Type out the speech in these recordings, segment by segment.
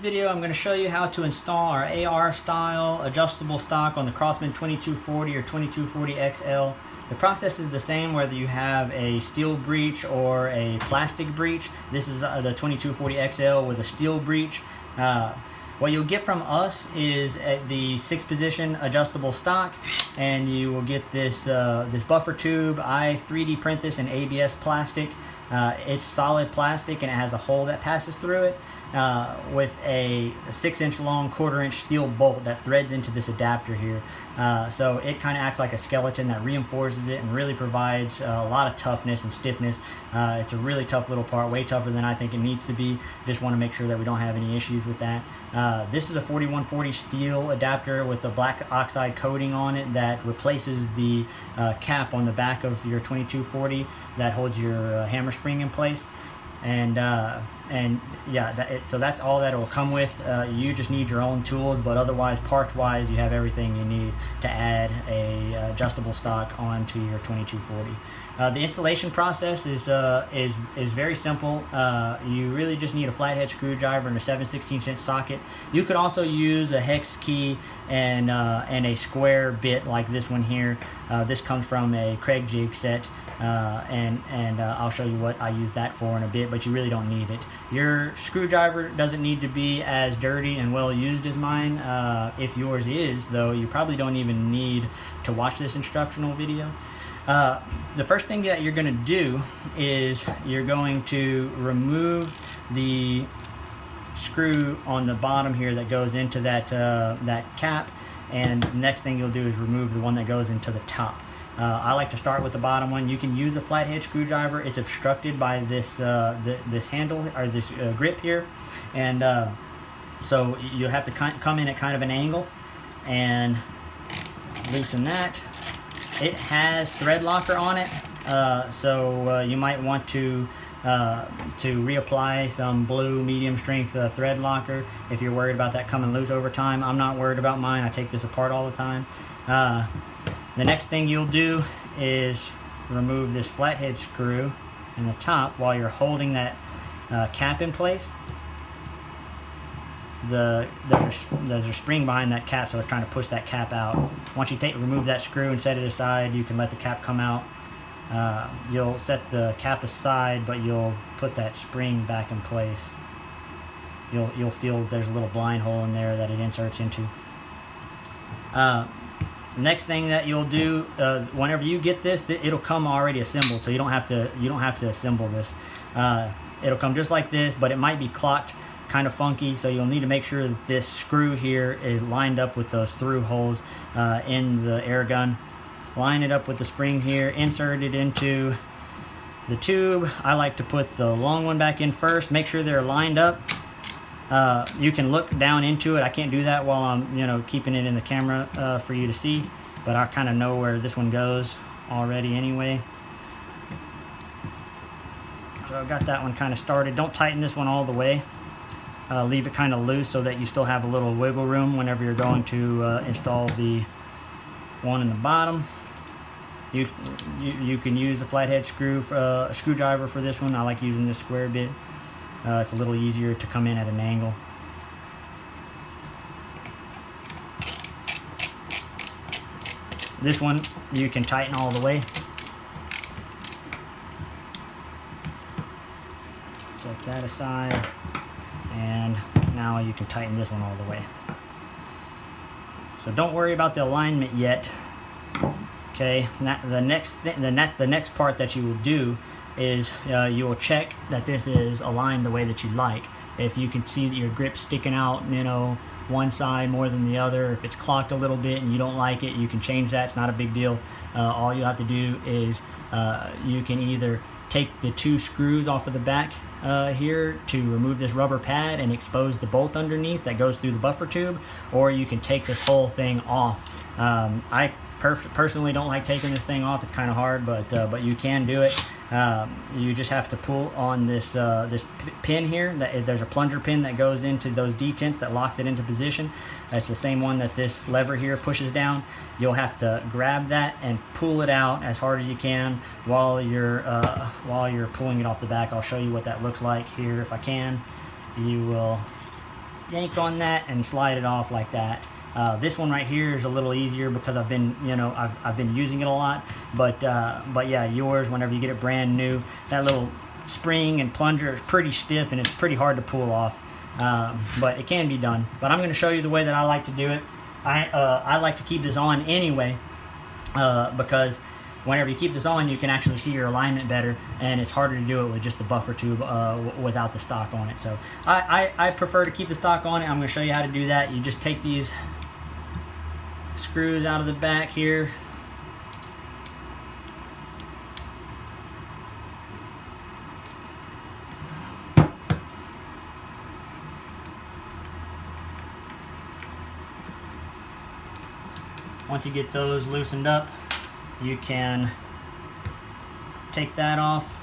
video, I'm going to show you how to install our AR style adjustable stock on the Crosman 2240 or 2240 XL. The process is the same whether you have a steel breech or a plastic breech. This is the 2240 XL with a steel breech. What you'll get from us is the 6-position adjustable stock, and you will get this this buffer tube. I 3D print this in ABS plastic. It's solid plastic and it has a hole that passes through it with a 6-inch long 1/4-inch steel bolt that threads into this adapter here. So it kind of acts like a skeleton that reinforces it and really provides a lot of toughness and stiffness. It's a really tough little part, way tougher than I think it needs to be. Just want to make sure that we don't have any issues with that. This is a 4140 steel adapter with a black oxide coating on it that replaces the cap on the back of your 2240 that holds your hammer spring in place. And yeah, so that's all that it will come with. You just need your own tools, but otherwise, parts wise, you have everything you need to add a adjustable stock onto your 2240. The installation process is very simple. You really just need a flathead screwdriver and a 7/16" socket. You could also use a hex key and a square bit like this one here. This comes from a Craig jig set. I'll show you what I use that for in a bit, but you really don't need it. Your screwdriver doesn't need to be as dirty and well used as mine. If yours is, though, you probably don't even need to watch this instructional video. The first thing that you're going to do is you're going to remove the screw on the bottom here that goes into that cap, and the next thing you'll do is remove the one that goes into the top. I like to start with the bottom one. You can use a flathead screwdriver. It's obstructed by this this handle or this grip here, and so you have to come in at kind of an angle and loosen that. It has thread locker on it, so you might want to reapply some blue medium strength thread locker if you're worried about that coming loose over time. I'm not worried about mine. I take this apart all the time. The next thing you'll do is remove this flathead screw in the top while you're holding that cap in place. There's a spring behind that cap, so it's trying to push that cap out. Once you remove that screw and set it aside, you can let the cap come out. You'll set the cap aside, but you'll put that spring back in place. You'll feel there's a little blind hole in there that it inserts into. Next thing that you'll do, whenever you get this, it'll come already assembled, so you don't have to assemble this. It'll come just like this, but it might be clocked kind of funky, so you'll need to make sure that this screw here is lined up with those through holes in the air gun. Line it up with the spring here, insert it into the tube. I like to put the long one back in first. Make sure they're lined up. You can look down into it. I can't do that while I'm keeping it in the camera for you to see, but I kind of know where this one goes already anyway. So I've got that one kind of started. Don't tighten this one all the way. Leave it kind of loose so that you still have a little wiggle room whenever you're going to install the one in the bottom. You can use a flathead screwdriver for this one. I like using this square bit. It's a little easier to come in at an angle. This one you can tighten all the way. Set that aside, and now you can tighten this one all the way. So don't worry about the alignment yet. Okay, the next part that you will do is you will check that this is aligned the way that you like. If you can see that your grip's sticking out, one side more than the other, if it's clocked a little bit and you don't like it, you can change that. It's not a big deal. All you have to do is you can either take the 2 screws off of the back here to remove this rubber pad and expose the bolt underneath that goes through the buffer tube, or you can take this whole thing off. I personally don't like taking this thing off. It's kind of hard, but you can do it. You just have to pull on this this pin here. There's a plunger pin that goes into those detents that locks it into position. That's the same one that this lever here pushes down. You'll have to grab that and pull it out as hard as you can while you're pulling it off the back. I'll show you what that looks like here if I can. You will yank on that and slide it off like that. This one right here is a little easier because I've been, I've been using it a lot. But yeah, yours, whenever you get it brand new, that little spring and plunger is pretty stiff and it's pretty hard to pull off. But it can be done. But I'm going to show you the way that I like to do it. I like to keep this on anyway, because whenever you keep this on, you can actually see your alignment better, and it's harder to do it with just the buffer tube without the stock on it. So I prefer to keep the stock on it. I'm going to show you how to do that. You just take these screws out of the back here. Once you get those loosened up, you can take that off.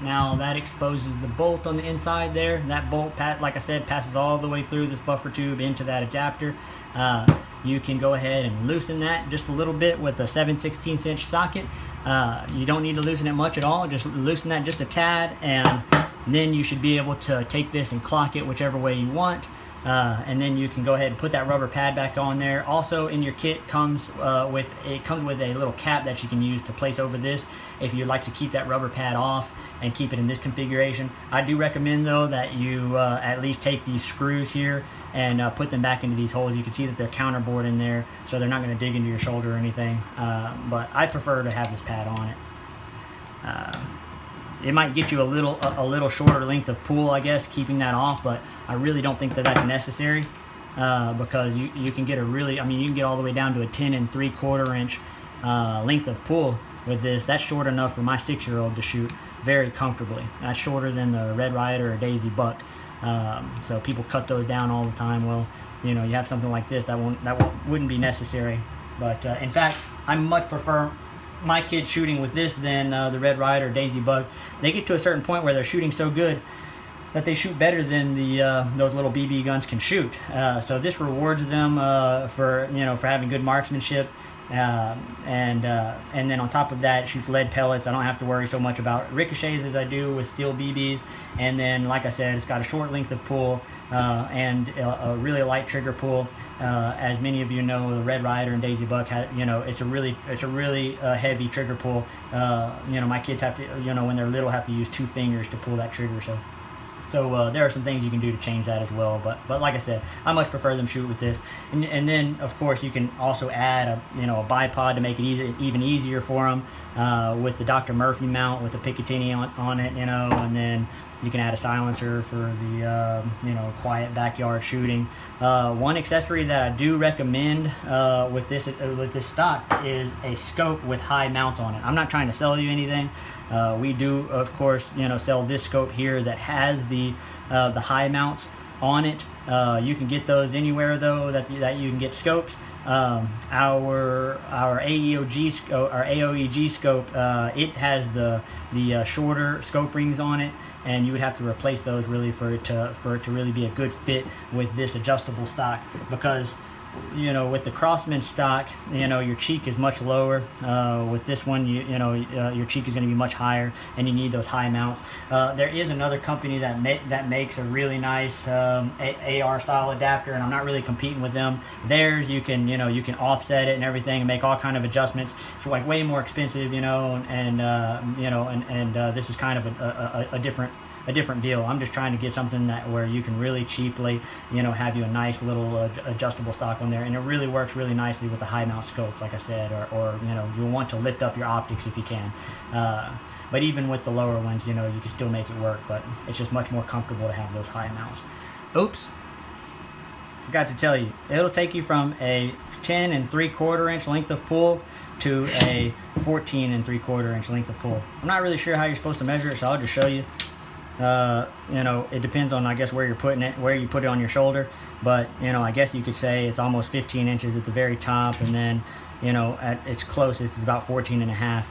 Now that exposes the bolt on the inside there. That bolt, like I said, passes all the way through this buffer tube into that adapter. You can go ahead and loosen that just a little bit with a 7/16 inch socket. You don't need to loosen it much at all. Just loosen that just a tad, and then you should be able to take this and clock it whichever way you want. And then you can go ahead and put that rubber pad back on there. Also in your kit comes with a little cap that you can use to place over this if you'd like to keep that rubber pad off and keep it in this configuration. I do recommend though that you at least take these screws here and put them back into these holes. You can see that they're counterbored in there, so they're not going to dig into your shoulder or anything. But I prefer to have this pad on it. It might get you a little shorter length of pull, I guess, keeping that off, but I really don't think that that's necessary, because you can get you can get all the way down to a 10 3/4 inch length of pull with this. That's short enough for my 6-year-old to shoot very comfortably. That's shorter than the Red Ryder or Daisy Buck. So people cut those down all the time. Well, you have something like this that wouldn't be necessary. But in fact, I much prefer my kids shooting with this than the Red Ryder or Daisy Buck. They get to a certain point where they're shooting so good that they shoot better than those little BB guns can shoot. So this rewards them for having good marksmanship, and then on top of that, it shoots lead pellets. I don't have to worry so much about ricochets as I do with steel BBs. And then, like I said, it's got a short length of pull and a really light trigger pull. As many of you know, the Red Ryder and Daisy Buck it's a really heavy trigger pull. My kids have to, when they're little, have to use 2 fingers to pull that trigger. So there are some things you can do to change that as well. But like I said, I much prefer them shoot with this. And then, of course, you can also add a bipod to make it even easier for them with the Dr. Murphy mount with the Picatinny on it, and then you can add a silencer for the quiet backyard shooting. One accessory that I do recommend with this stock is a scope with high mounts on it. I'm not trying to sell you anything. We do, of course, sell this scope here that has the high mounts on it. You can get those anywhere though that you can get scopes. Our AOEG scope, it has the shorter scope rings on it, and you would have to replace those really for it to really be a good fit with this adjustable stock, because with the Crosman stock, your cheek is much lower. With this one, your cheek is going to be much higher, and you need those high mounts. There is another company that makes a really nice AR style adapter, and I'm not really competing with them. Theirs, you can offset it and everything, and make all kind of adjustments. It's like way more expensive, and this is kind of a different deal. I'm just trying to get something where you can really cheaply, have you a nice little adjustable stock on there, and it really works really nicely with the high mount scopes, like I said, or you'll want to lift up your optics if you can. But even with the lower ones, you can still make it work, but it's just much more comfortable to have those high mounts. Oops, forgot to tell you, it'll take you from a 10 3/4 inch length of pull to a 14 3/4 inch length of pull. I'm not really sure how you're supposed to measure it, so I'll just show you. It depends on, I guess, where you're putting it, where you put it on your shoulder, but I guess you could say it's almost 15 inches at the very top, and then at its closest it's about 14.5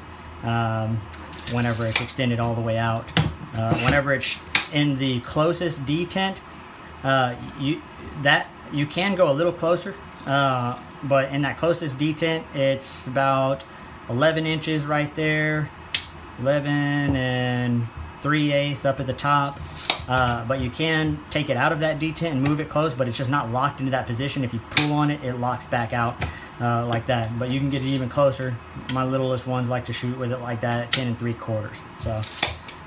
whenever it's extended all the way out. Whenever it's in the closest detent, you can go a little closer, but in that closest detent it's about 11 inches right there, 11 3/8 up at the top, but you can take it out of that detent and move it close, but it's just not locked into that position. If you pull on it, it locks back out like that. But you can get it even closer. My littlest ones like to shoot with it like that at 10 3/4. So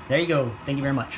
there you go. Thank you very much.